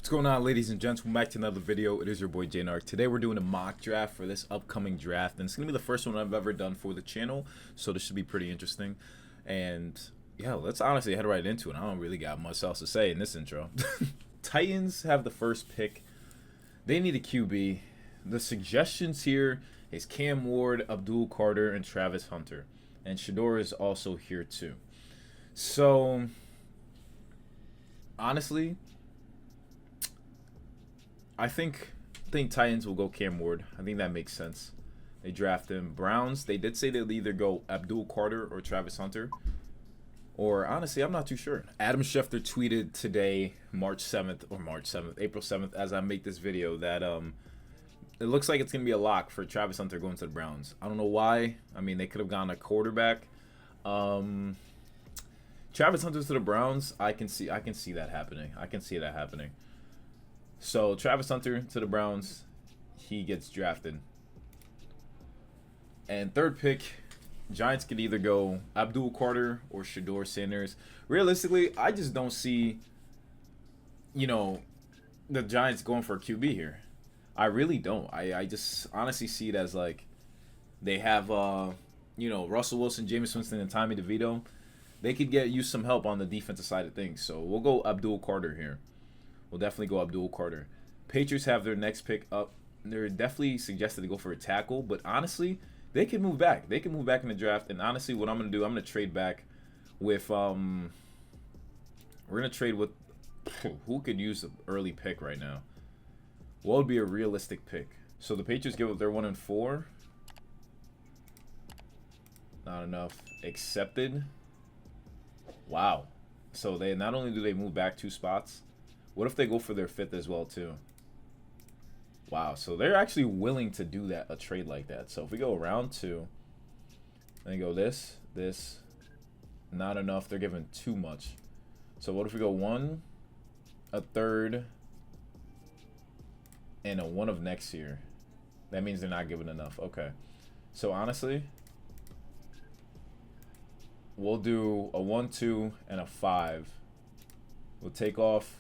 What's going on, ladies and gents? Welcome back to another video. It is your boy Jaynarc. Today we're doing a mock draft for this upcoming draft, and it's gonna be the first one I've ever done for the channel, so this should be pretty interesting. And yeah, let's honestly head right into it. I don't really got much else to say in this intro. Titans have the first pick. They need a QB. The suggestions here is Cam Ward, Abdul Carter, and Travis Hunter, and Shador is also here too. So honestly, I think Titans will go Cam Ward. I think that makes sense. They draft him. Browns, they did say they'll either go Abdul Carter or Travis Hunter. Or honestly, I'm not too sure. Adam Schefter tweeted today, April 7th, as I make this video, that it looks like it's gonna be a lock for Travis Hunter going to the Browns. I don't know why. I mean, they could have gone a quarterback. Travis Hunter to the Browns, I can see that happening. I can see that happening. So Travis Hunter to the Browns, he gets drafted. And third pick, Giants could either go Abdul Carter or Shador Sanders. Realistically, I just don't see, the Giants going for a QB here. I really don't. I just honestly see it as like they have, Russell Wilson, Jameis Winston, and Tommy DeVito. They could use some help on the defensive side of things. So we'll go Abdul Carter here. We'll definitely go Abdul Carter. Patriots have their next pick up. They're definitely suggested to go for a tackle, but honestly, they can move back. They can move back in the draft. And honestly, what I'm gonna do, I'm gonna trade back with we're gonna trade with who could use an early pick right now. What would be a realistic pick? So the Patriots give up their 1 and 4. Not enough. Accepted. Wow. So they not only do they move back 2 spots. What if they go for their 5th as well too? Wow, so they're actually willing to do that, a trade like that. So if we go round 2, then go this, not enough. They're giving too much. So what if we go 1, a 3rd, and a 1 of next year? That means they're not giving enough. Okay. So honestly, we'll do a 1, 2, and a 5. We'll take off.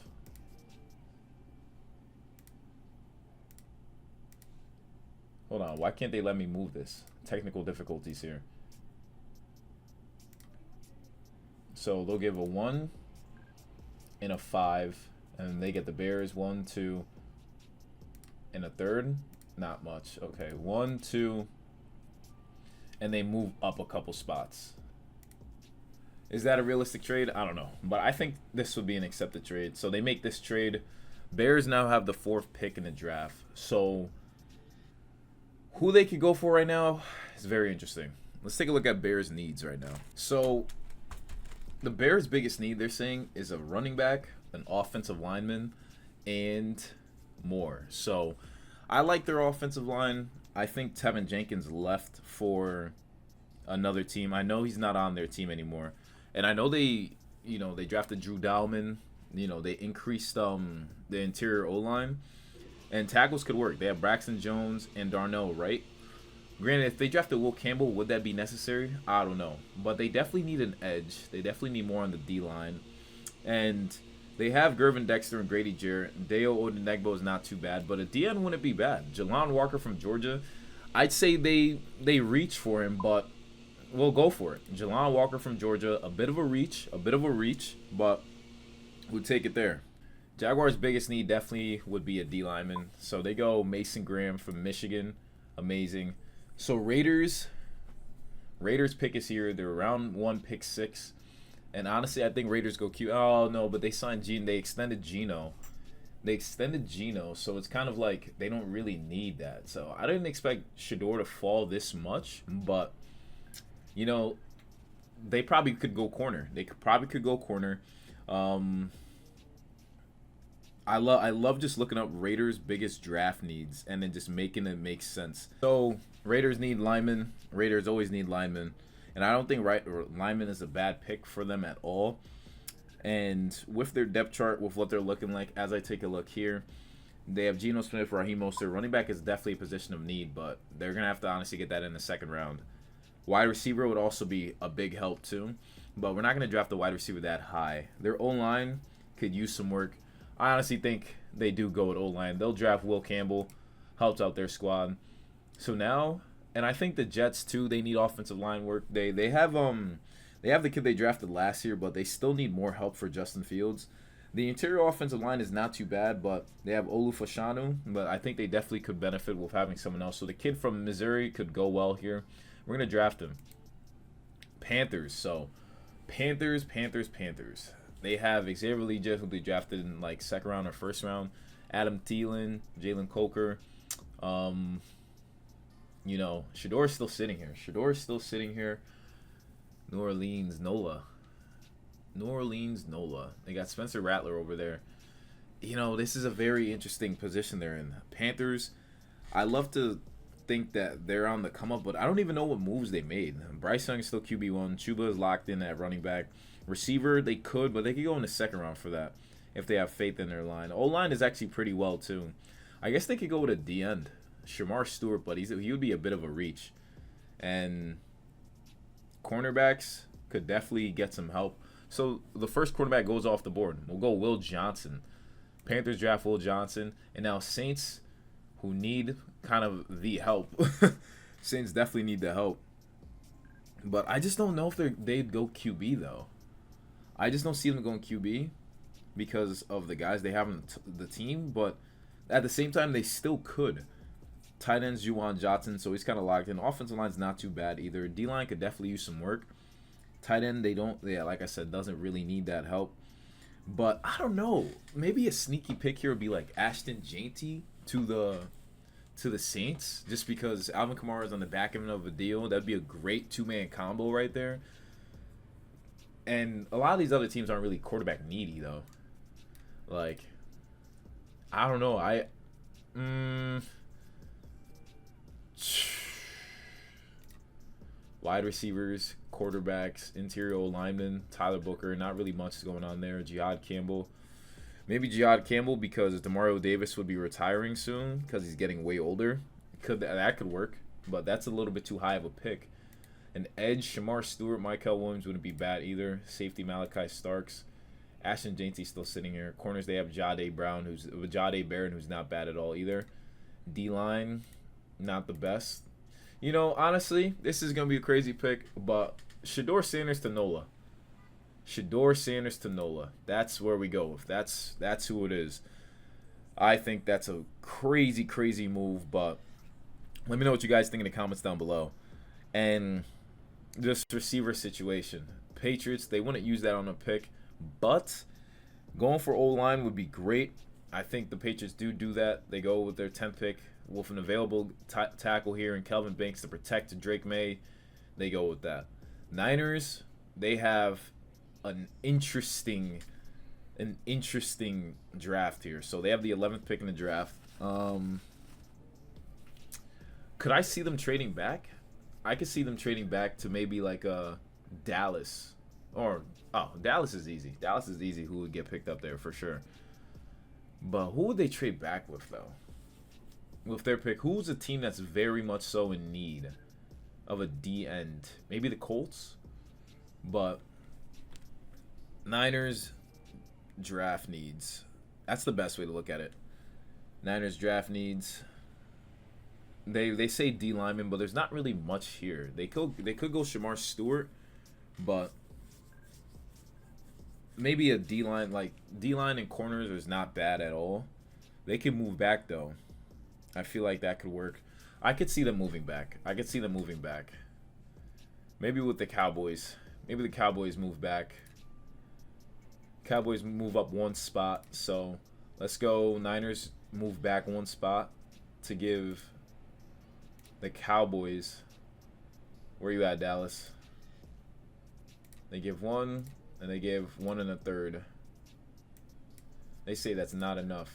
Hold on, why can't they let me move this? Technical difficulties here. So they'll give a 1 and a 5, and they get the Bears 1, 2, and a 3rd. Not much. Okay, 1, 2, and they move up a couple spots. Is that a realistic trade? I don't know, but I think this would be an accepted trade. So they make this trade. Bears now have the 4th pick in the draft. So who they could go for right now is very interesting. Let's take a look at Bears' needs right now. So the Bears' biggest need, they're saying, is a running back, an offensive lineman, and more. So I like their offensive line. I think Tevin Jenkins left for another team. I know he's not on their team anymore. And I know they drafted Drew Dalman. They increased the interior O-line. And tackles could work. They have Braxton Jones and Darnell Wright. Granted, if they drafted Will Campbell, would that be necessary? I don't know. But they definitely need an edge. They definitely need more on the D-line. And they have Gervin Dexter and Grady Jarrett. Deo Odenegbo is not too bad, but a DN wouldn't be bad. Jalon Walker from Georgia, I'd say they reach for him, but we'll go for it. Jalon Walker from Georgia, a bit of a reach, but we'll take it there. Jaguars' biggest need definitely would be a D lineman. So they go Mason Graham from Michigan. Amazing. So Raiders pick is here. They're round 1, pick 6. And honestly, I think Raiders go Q. Oh, no, but they signed Geno. They extended Geno. So it's kind of like they don't really need that. So I didn't expect Shador to fall this much. But, they probably could go corner. I love just looking up Raiders' biggest draft needs and then just making it make sense. So Raiders need linemen. Raiders always need linemen. And I don't think lineman is a bad pick for them at all. And with their depth chart, with what they're looking like, as I take a look here, they have Geno Smith, Raheem Mostert. Running back is definitely a position of need, but they're going to have to honestly get that in the 2nd round. Wide receiver would also be a big help too. But we're not going to draft the wide receiver that high. Their O-line could use some work. I honestly think they do go with O-line. They'll draft Will Campbell, helps out their squad. So now, and I think the Jets too, they need offensive line work. They have the kid they drafted last year, but they still need more help for Justin Fields. The interior offensive line is not too bad, but they have Olu Fashanu, but I think they definitely could benefit with having someone else. So the kid from Missouri could go well here. We're going to draft him. Panthers. So Panthers. They have Xavier Legit, who they drafted in like second round or first round. Adam Thielen, Jalen Coker. Shador's still sitting here. New Orleans Nola. They got Spencer Rattler over there. This is a very interesting position they're in. Panthers, I love to think that they're on the come up, but I don't even know what moves they made. Bryce Young is still QB1. Chuba is locked in at running back. Receiver, they could, but they could go in the second round for that if they have faith in their line. O-line is actually pretty well, too. I guess they could go with a D-end. Shamar Stewart, but he would be a bit of a reach. And cornerbacks could definitely get some help. So the first quarterback goes off the board. We'll go Will Johnson. Panthers draft Will Johnson. And now Saints, who need kind of the help. Saints definitely need the help. But I just don't know if they'd go QB, though. I just don't see them going QB because of the guys they have on the team. But at the same time, they still could. Tight end's Juwan Johnson, so he's kind of locked in. Offensive line's not too bad either. D-line could definitely use some work. Tight end, like I said, doesn't really need that help. But I don't know. Maybe a sneaky pick here would be like Ashton Jaynarc to the Saints, just because Alvin Kamara is on the back end of a deal. That'd be a great two-man combo right there. And a lot of these other teams aren't really quarterback needy, though. Like, I don't know. Wide receivers, quarterbacks, interior linemen, Tyler Booker. Not really much is going on there. Jihad Campbell. Maybe Jihad Campbell because Demario Davis would be retiring soon because he's getting way older. That could work, but that's a little bit too high of a pick. An edge, Shamar Stewart, Michael Williams wouldn't be bad either. Safety, Malachi Starks. Ashton Jaynarc still sitting here. Corners, they have Jade Barron, who's not bad at all either. D-line, not the best. Honestly, this is going to be a crazy pick, but Shedeur Sanders to Nola. That's where we go. That's who it is. I think that's a crazy, crazy move, but let me know what you guys think in the comments down below. And this receiver situation. Patriots, they wouldn't use that on a pick, but going for O-line would be great. I think the Patriots do that. They go with their 10th pick with an available tackle here and Kelvin Banks to protect Drake May. They go with that. Niners, they have an interesting draft here. So they have the 11th pick in the draft. Could I see them trading back? I could see them trading back to maybe like a Dallas. Dallas is easy. Who would get picked up there for sure. But who would they trade back with, though? With their pick, who's a team that's very much so in need of a D-end? Maybe the Colts? But Niners draft needs. That's the best way to look at it. Niners draft needs. They say D lineman, but there's not really much here. They could go Shamar Stewart, but maybe a D line, like D line and corners is not bad at all. They can move back though. I feel like that could work. I could see them moving back. Maybe with the Cowboys. Maybe the Cowboys move back. Cowboys move up one spot. So let's go Niners move back one spot to give the Cowboys. Where you at, Dallas? They give one, and they give 1 1/3. They say that's not enough.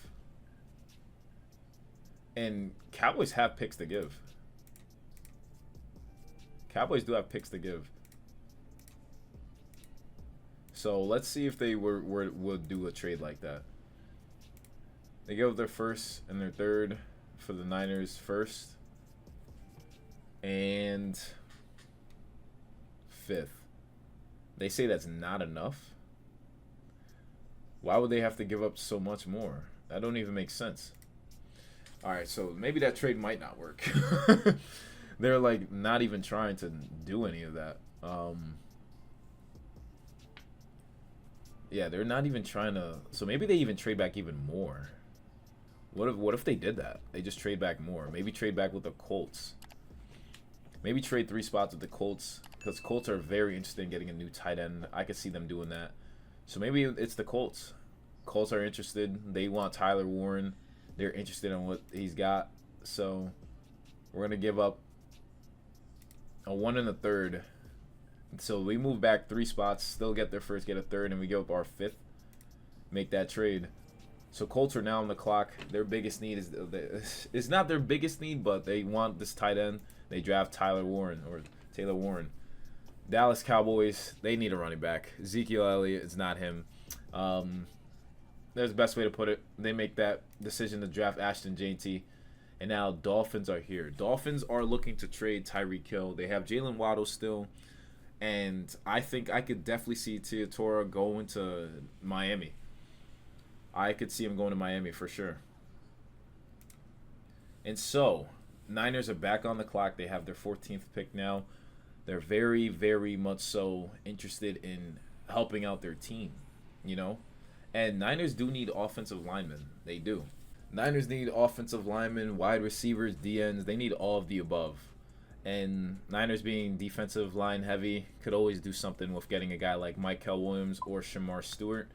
And Cowboys have picks to give. Cowboys do have picks to give. So let's see if they would do a trade like that. They give their first and their third for the Niners first. And 5th. They say that's not enough. Why would they have to give up so much more? That don't even make sense. All right, so maybe that trade might not work. They're like not even trying to do any of that. Yeah, they're not even trying to. So maybe they even trade back even more. What if they did that? They just trade back more. Maybe trade back with the Colts. Maybe trade 3 spots with the Colts, because Colts are very interested in getting a new tight end. I could see them doing that. So maybe it's the Colts. Colts are interested. They want Tyler Warren. They're interested in what he's got. So we're going to give up a 1 and a third. So we move back 3 spots, still get their first, get a third, and we give up our 5th. Make that trade. So Colts are now on the clock. Their biggest need is it's not their biggest need, but they want this tight end. They draft Taylor Warren. Dallas Cowboys, they need a running back. Ezekiel Elliott is not him. There's the best way to put it. They make that decision to draft Ashton Jeanty. And now Dolphins are here. Dolphins are looking to trade Tyreek Hill. They have Jalen Waddle still. And I think I could definitely see Teodoro going to Miami. I could see him going to Miami for sure. And so, Niners are back on the clock. They have their 14th pick now. They're very, very much so interested in helping out their team, you know? And Niners do need offensive linemen. They do. Niners need offensive linemen, wide receivers, DNs. They need all of the above. And Niners being defensive line heavy could always do something with getting a guy like Michael Williams or Shamar Stewart.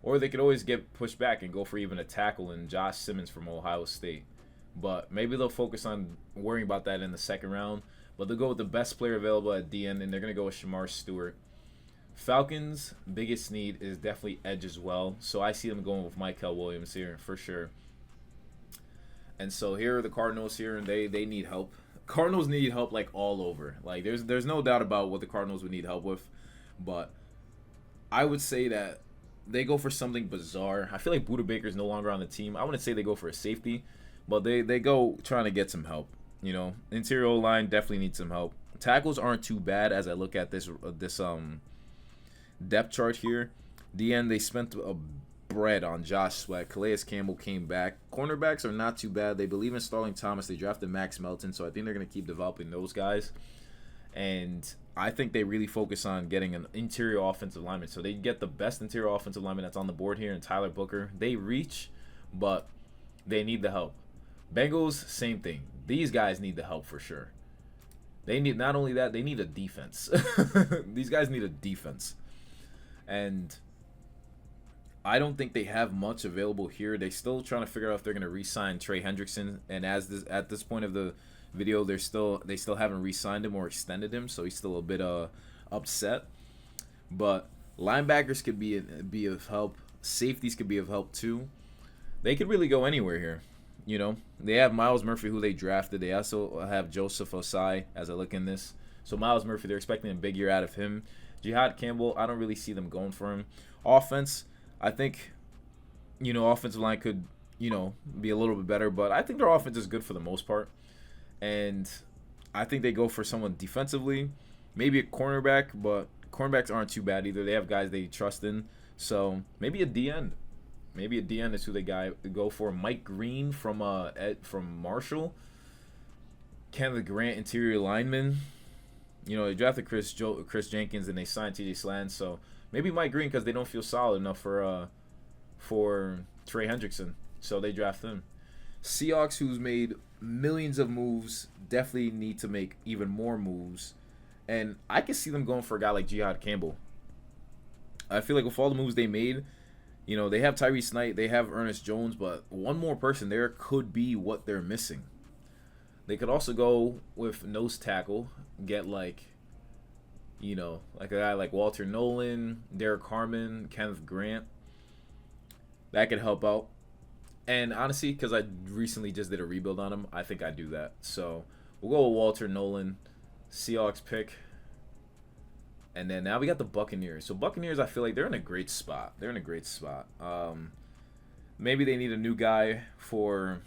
Or they could always get pushed back and go for even a tackle in Josh Simmons from Ohio State. But maybe they'll focus on worrying about that in the second round. But they'll go with the best player available at DN, and they're going to go with Shamar Stewart. Falcons' biggest need is definitely edge as well. So I see them going with Michael Williams here for sure. And so here are the Cardinals here, and they need help. Cardinals need help like all over. Like there's no doubt about what the Cardinals would need help with. But I would say that they go for something bizarre. I feel like Budda Baker's no longer on the team. I wouldn't say they go for a safety, but they go trying to get some help. You know, interior line definitely needs some help. Tackles aren't too bad as I look at this depth chart here. The end, they spent a bread on Josh Sweat. Calais Campbell came back. Cornerbacks are not too bad. They believe in Starling Thomas. They drafted Max Melton, so I think they're going to keep developing those guys. And I think they really focus on getting an interior offensive lineman. So they get the best interior offensive lineman that's on the board here in Tyler Booker. They reach, but they need the help. Bengals, same thing. These guys need the help for sure. They need not only that, they need a defense. These guys need a defense. And I don't think they have much available here. They're still trying to figure out if they're going to re-sign Trey Hendrickson. And at this point of the video, they still haven't re-signed him or extended him, so he's still a bit upset. But linebackers could be of help. Safeties could be of help too. They could really go anywhere here. You know, they have Myles Murphy, who they drafted. They also have Joseph Osai as I look in this. So Myles Murphy, they're expecting a big year out of him. Jihad Campbell, I don't really see them going for him. Offense, I think, you know, offensive line could, you know, be a little bit better, but I think their offense is good for the most part. And I think they go for someone defensively, maybe a cornerback, but cornerbacks aren't too bad either. They have guys they trust in. So maybe a DN. Maybe a DN is who they go for. Mike Green from Marshall. Kenneth Grant, interior lineman. You know, they drafted Chris Jenkins and they signed TJ Slan. So maybe Mike Green because they don't feel solid enough for Trey Hendrickson. So they draft him. Seahawks, who's made millions of moves, definitely need to make even more moves. And I can see them going for a guy like Jihad Campbell. I feel like with all the moves they made, you know, they have Tyrese Knight, they have Ernest Jones, but one more person there could be what they're missing. They could also go with nose tackle, get like, you know, like a guy like Walter Nolan, Derek Harmon, Kenneth Grant. That could help out. And honestly, because I recently just did a rebuild on him, I think I'd do that. So we'll go with Walter Nolan, Seahawks pick. And then now we got the Buccaneers. So Buccaneers, I feel like they're in a great spot. Maybe they need a new guy for,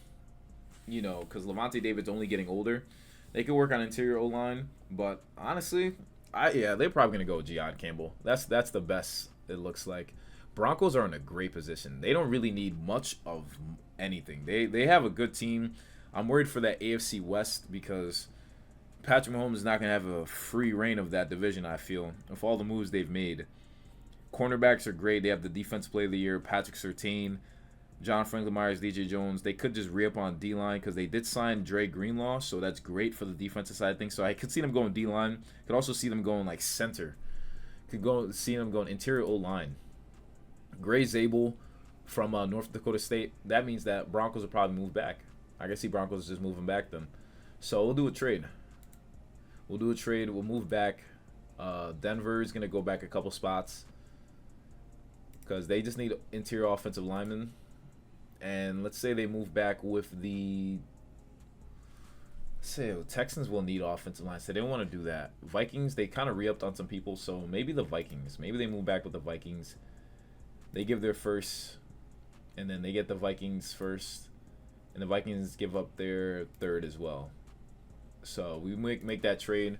you know, because Levante David's only getting older. They could work on interior O-line. But honestly, they're probably going to go with Jihad Campbell. That's the best it looks like. Broncos are in a great position. They don't really need much of anything. They have a good team. I'm worried for that AFC West because Patrick Mahomes is not going to have a free reign of that division, I feel, of all the moves they've made. Cornerbacks are great. They have the Defense Player of the Year, Patrick Surtain, John Franklin Myers, DJ Jones. They could just re-up on D-line because they did sign Dre Greenlaw, so that's great for the defensive side of things. So I could see them going D-line. Could also see them going like center. See them going interior O-line. Gray Zabel from North Dakota State. That means that Broncos will probably move back. I can see Broncos just moving back then. So we'll do a trade. We'll move back. Denver is going to go back a couple spots because they just need interior offensive linemen. And let's say they move back with the... Say Texans will need offensive line, so they don't want to do that. Vikings, they kind of re-upped on some people, so maybe the Vikings. Maybe they move back with the Vikings. They give their first, and then they get the Vikings first, and the Vikings give up their third as well. So we make that trade.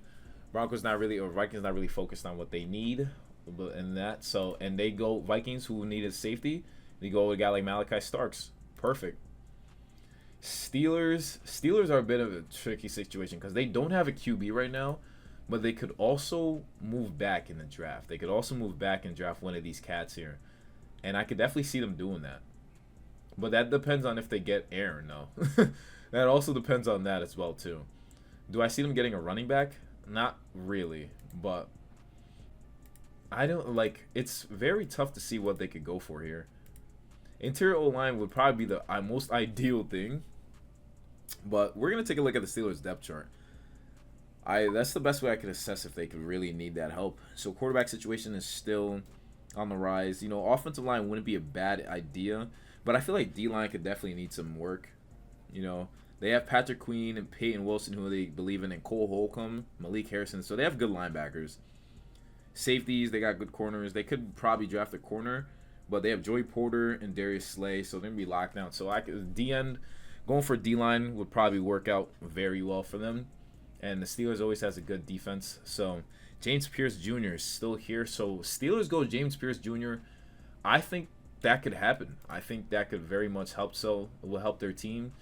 Vikings not really focused on what they need, and they go Vikings who needed safety. They go with a guy like Malachi Starks. Perfect. Steelers are a bit of a tricky situation because they don't have a QB right now, but they could also move back in the draft. They could also move back and draft one of these cats here. And I could definitely see them doing that. But that depends on if they get Aaron, though. That also depends on that as well, too. Do I see them getting a running back? Not really. But I don't like. It's very tough to see what they could go for here. Interior O-line would probably be the most ideal thing. But we're going to take a look at the Steelers' depth chart. That's the best way I could assess if they could really need that help. So quarterback situation is still on the rise. You know, offensive line wouldn't be a bad idea, but I feel like D-line could definitely need some work. You know, they have Patrick Queen and Peyton Wilson, who they believe in, and Cole Holcomb, Malik Harrison, so they have good linebackers. Safeties, they got good corners. They could probably draft a corner, but they have Joey Porter and Darius Slay, so they're going to be locked down. So going for D-line would probably work out very well for them, and the Steelers always has a good defense, so James Pierce Jr. is still here. So Steelers go James Pierce Jr. I think that could happen. I think that could very much help. So it will help their team.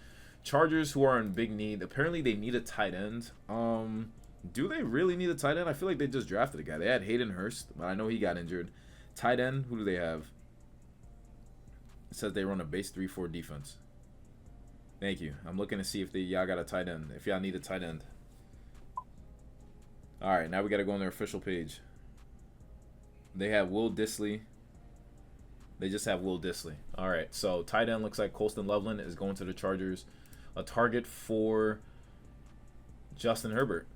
Chargers, who are in big need. Apparently they need a tight end. Do they really need a tight end? I feel like they just drafted a guy. They had Hayden Hurst, but I know he got injured. Tight end, who do they have? It says they run a base 3-4 defense. Thank you. I'm looking to see if y'all got a tight end. If y'all need a tight end. All right, now we got to go on their official page. They have Will Dissly. They just have Will Dissly. All right, so tight end looks like Colston Loveland is going to the Chargers. A target for Justin Herbert.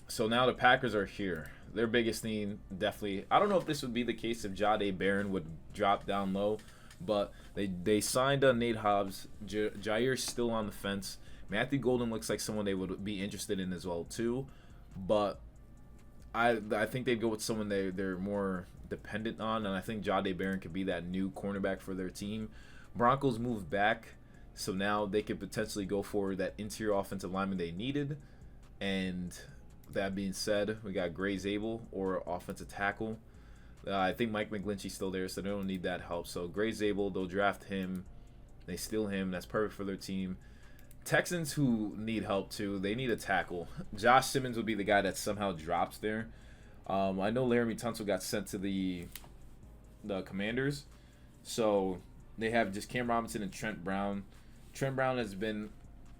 So now the Packers are here. Their biggest need, definitely. I don't know if this would be the case if Jahdae Barron would drop down low, but they signed Nate Hobbs. Jair's still on the fence. Matthew Golden looks like someone they would be interested in as well, too. But I think they'd go with someone they're more dependent on, and I think Jahdae Barron could be that new cornerback for their team. Broncos moved back, so now they could potentially go for that interior offensive lineman they needed. And that being said, we got Gray Zabel or offensive tackle. I think Mike McGlinchey's still there, so they don't need that help. So Gray Zabel, they'll draft him. They steal him. That's perfect for their team. Texans, who need help too, they need a tackle. Josh Simmons would be the guy that somehow drops there. I know Laramie Tunsil got sent to the Commanders, so they have just Cam Robinson and Trent Brown. Trent Brown has been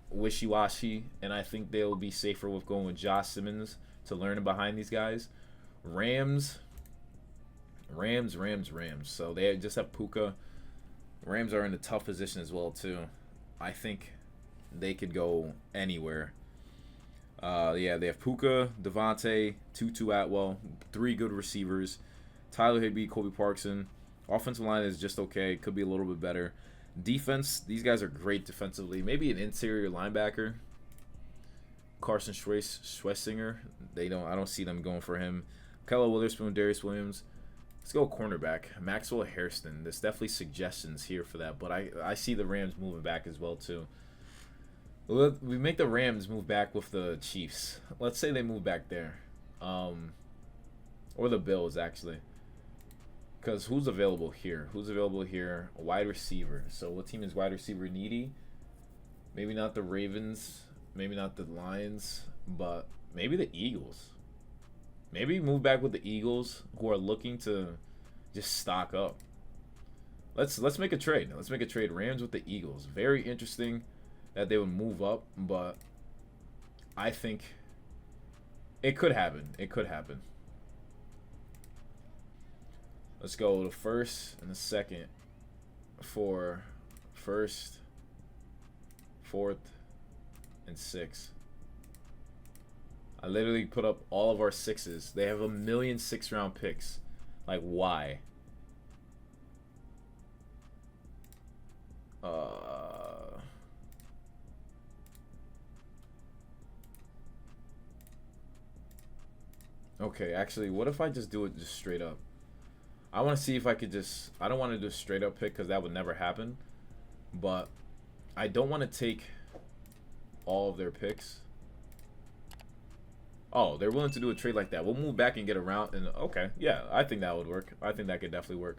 wishy-washy, and I think they'll be safer with going with Josh Simmons to learn behind these guys. Rams. So they just have Puka. Rams are in a tough position as well too. I think they could go anywhere. They have Puka, Devontae, Tutu Atwell, 3 good receivers. Tyler Higbee, Kobe Parkson. Offensive line is just okay. Could be a little bit better. Defense, these guys are great defensively. Maybe an interior linebacker. Carson Schwessinger. I don't see them going for him. Kella Witherspoon, Darius Williams. Let's go cornerback. Maxwell Hairston. There's definitely suggestions here for that, but I see the Rams moving back as well too. We make the Rams move back with the Chiefs. Let's say they move back there. Or the Bills, actually. Because who's available here? Who's available here? A wide receiver. So what team is wide receiver needy? Maybe not the Ravens. Maybe not the Lions. But maybe the Eagles. Maybe move back with the Eagles, who are looking to just stock up. Let's make a trade. Let's make a trade. Rams with the Eagles. Very interesting that they would move up, but I think it could happen. It could happen. Let's go to first and the second for first, fourth, and sixth. I literally put up all of our sixes. They have 1,000,000 6th-round picks. Like, why? Okay, actually, what if I just do it just straight up? I want to see if I could just... I don't want to do a straight up pick because that would never happen. But I don't want to take all of their picks. Oh, they're willing to do a trade like that. We'll move back and get around. And okay, yeah, I think that would work. I think that could definitely work.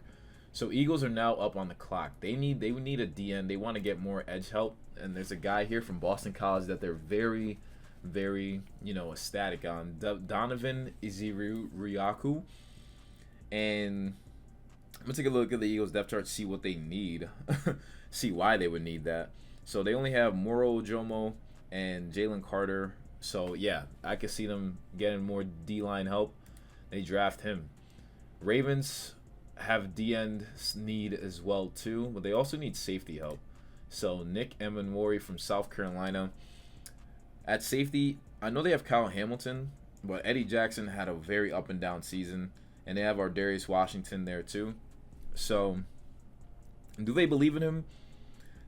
So Eagles are now up on the clock. They would need a DN. They want to get more edge help. And there's a guy here from Boston College that they're very, very, ecstatic on. Donovan Iziriaku. And I'm going to take a look at the Eagles depth chart, see what they need. See why they would need that. So they only have Moro Jomo and Jalen Carter. So, yeah, I could see them getting more D-line help. They draft him. Ravens have D-end need as well, too. But they also need safety help. So, Nick Emanwari from South Carolina. At safety, I know they have Kyle Hamilton. But Eddie Jackson had a very up-and-down season. And they have our Darius Washington there, too. So, do they believe in him?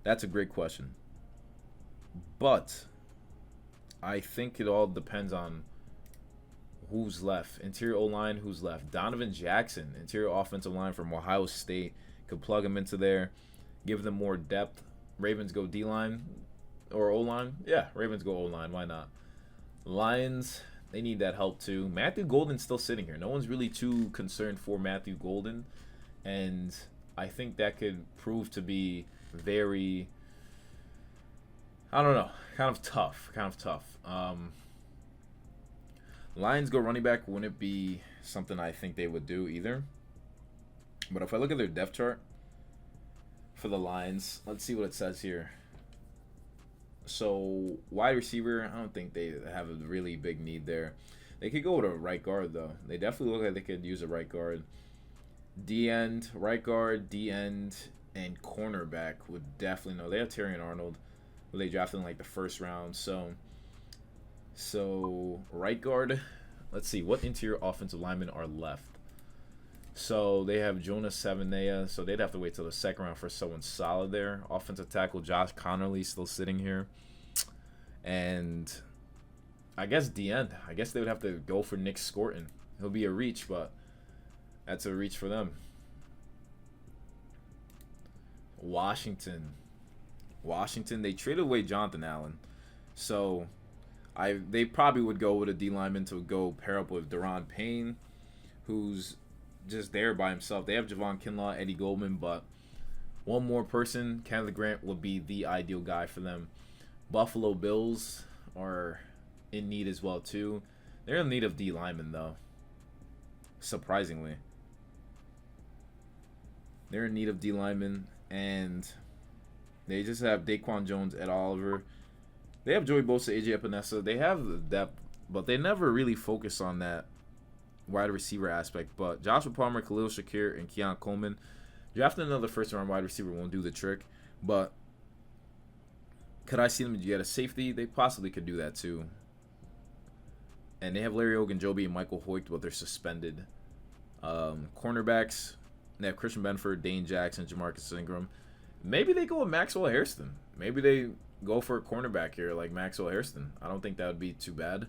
That's a great question. But I think it all depends on who's left. Interior O-line, who's left. Donovan Jackson, interior offensive line from Ohio State. Could plug him into there, give them more depth. Ravens go D-line or O-line. Yeah, Ravens go O-line. Why not? Lions, they need that help too. Matthew Golden's still sitting here. No one's really too concerned for Matthew Golden. And I think that could prove to be very... I don't know. Kind of tough. Lions go running back wouldn't be something I think they would do either. But if I look at their depth chart for the Lions, let's see what it says here. So, wide receiver, I don't think they have a really big need there. They could go to right guard, though. They definitely look like they could use a right guard. D-end, right guard, D-end, and cornerback would definitely know. They have Terrion Arnold. They drafted in like the first round. So right guard. Let's see what interior offensive linemen are left. So they have Jonas Savanea. So they'd have to wait till the second round for someone solid there. Offensive tackle Josh Connerly still sitting here. And I guess D-end. I guess they would have to go for Nick Scorton. He'll be a reach, but that's a reach for them. Washington, they traded away Jonathan Allen. So they probably would go with a D lineman to go pair up with Deron Payne, who's just there by himself. They have Javon Kinlaw, Eddie Goldman, but one more person, Kenneth Grant, would be the ideal guy for them. Buffalo Bills are in need as well, too. They're in need of D linemen, though. Surprisingly. They're in need of D linemen, and they just have Daquan Jones, Ed Oliver. They have Joey Bosa, AJ Epinesa. They have the depth, but they never really focus on that wide receiver aspect. But Joshua Palmer, Khalil Shakir, and Keon Coleman. Drafting another first-round wide receiver won't do the trick. But could I see them get a safety? They possibly could do that too. And they have Larry Ogunjobi and Michael Hoyt, but they're suspended. Cornerbacks, they have Christian Benford, Dane Jackson, Jamarcus Ingram. Maybe they go with Maxwell Hairston. Maybe they go for a cornerback here like Maxwell Hairston. I don't think that would be too bad.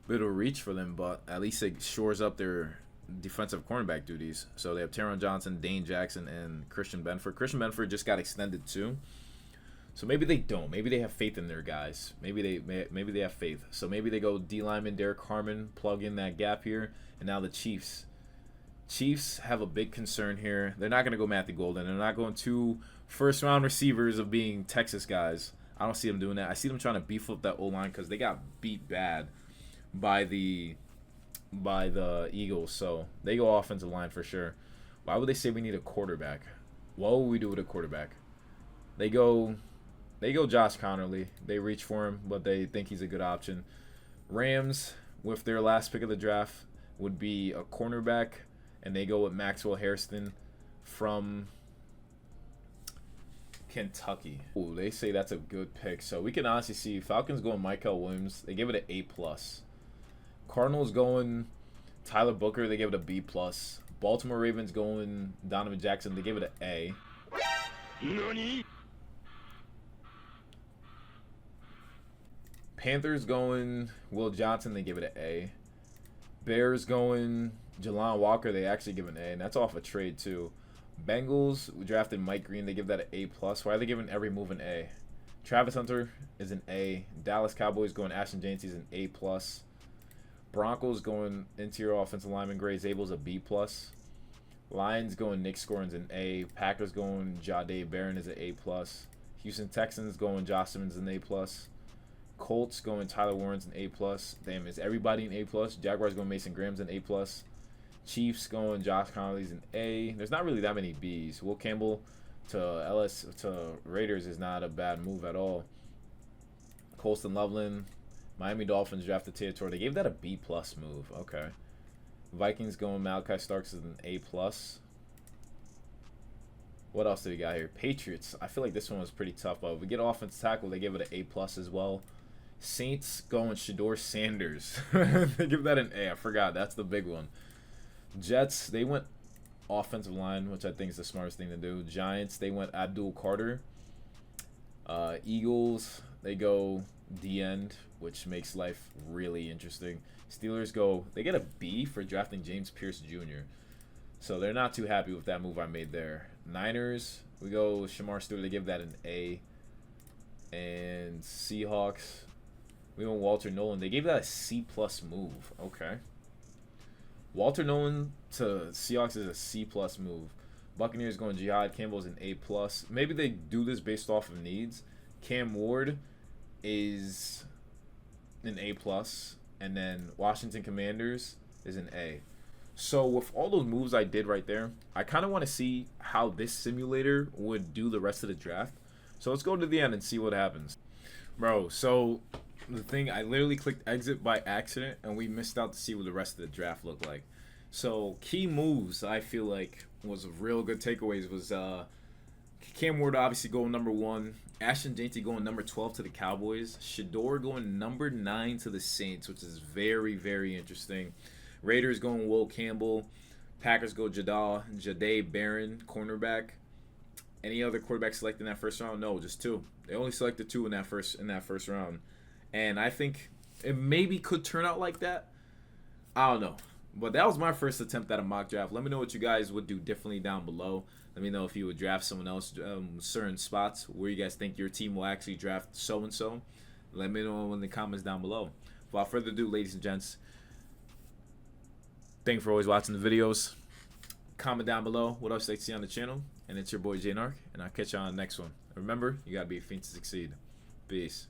Bit of a reach for them, but at least it shores up their defensive cornerback duties. So they have Taron Johnson, Dane Jackson, and Christian Benford. Christian Benford just got extended too. So maybe they don't. Maybe they have faith in their guys. Maybe they have faith. So maybe they go D lineman, Derek Harmon, plug in that gap here. And now the Chiefs. Chiefs have a big concern here. They're not going to go Matthew Golden. They're not going 2 first-round receivers of being Texas guys. I don't see them doing that. I see them trying to beef up that O-line because they got beat bad by the Eagles. So they go offensive line for sure. Why would they say we need a quarterback? What would we do with a quarterback? They go Josh Connerly. They reach for him, but they think he's a good option. Rams, with their last pick of the draft, would be a cornerback, and they go with Maxwell Hairston from Kentucky. Ooh, they say that's a good pick. So we can honestly see Falcons going Michael Williams. They give it an A+. Cardinals going Tyler Booker. They give it a B+. Baltimore Ravens going Donovan Jackson. They give it an A. Nani? Panthers going Will Johnson. They give it an A. Bears going Jalon Walker. They actually give an A, and that's off a trade too. Bengals, we drafted Mike Green. They give that an A+. Why are they giving every move an A? Travis Hunter is an A. Dallas Cowboys going Ashton Jancy is an A+. Broncos going interior offensive lineman Gray Zable's a B+. Lions going Nick Scorin's an A. Packers going Jahdae Barron is an A+. Houston Texans going Josh Simmons an A+. Colts going Tyler Warren's an A+. Damn, is everybody an A+? Jaguars going Mason Graham's an A+. Chiefs going Josh Connerly's an A. There's not really that many B's. Will Campbell to Raiders is not a bad move at all. Colston Loveland, Miami Dolphins drafted Teodoro. They gave that a B+ move. Okay. Vikings going Malachi Starks is an A+. What else do we got here? Patriots. I feel like this one was pretty tough. But if we get offensive tackle, they give it an A+ as well. Saints going Shador Sanders. They give that an A. I forgot. That's the big one. Jets, they went offensive line, which I think is the smartest thing to do. Giants, they went Abdul Carter. Eagles, they go D-end, which makes life really interesting. Steelers they get a B for drafting James Pierce Jr. So they're not too happy with that move I made there. Niners, we go Shamar Stewart. They give that an A. And Seahawks, we went Walter Nolan. They gave that a C+ move. Okay. Walter Nolan to Seahawks is a C+ move. Buccaneers going Jihad Campbell is an A+. Maybe they do this based off of needs. Cam Ward is an A+. And then Washington Commanders is an A. So with all those moves I did right there, I kind of want to see how this simulator would do the rest of the draft. So let's go to the end and see what happens. Bro, so the thing, I literally clicked exit by accident, and we missed out to see what the rest of the draft looked like. So key moves I feel like was real good takeaways was Cam Ward obviously going number 1. Ashton Jancy going number 12 to the Cowboys. Shador going number 9 to the Saints, which is very, very interesting. Raiders going Will Campbell. Packers go Jahdae Barron, cornerback. Any other quarterback selected in that first round? No, just 2. They only selected 2 in that first round. And I think it maybe could turn out like that. I don't know. But that was my first attempt at a mock draft. Let me know what you guys would do differently down below. Let me know if you would draft someone else, certain spots where you guys think your team will actually draft so-and-so. Let me know in the comments down below. Without further ado, ladies and gents, thank you for always watching the videos. Comment down below what else you'd like to see on the channel. And it's your boy Jaynarc, and I'll catch you on the next one. Remember, you got to be a fiend to succeed. Peace.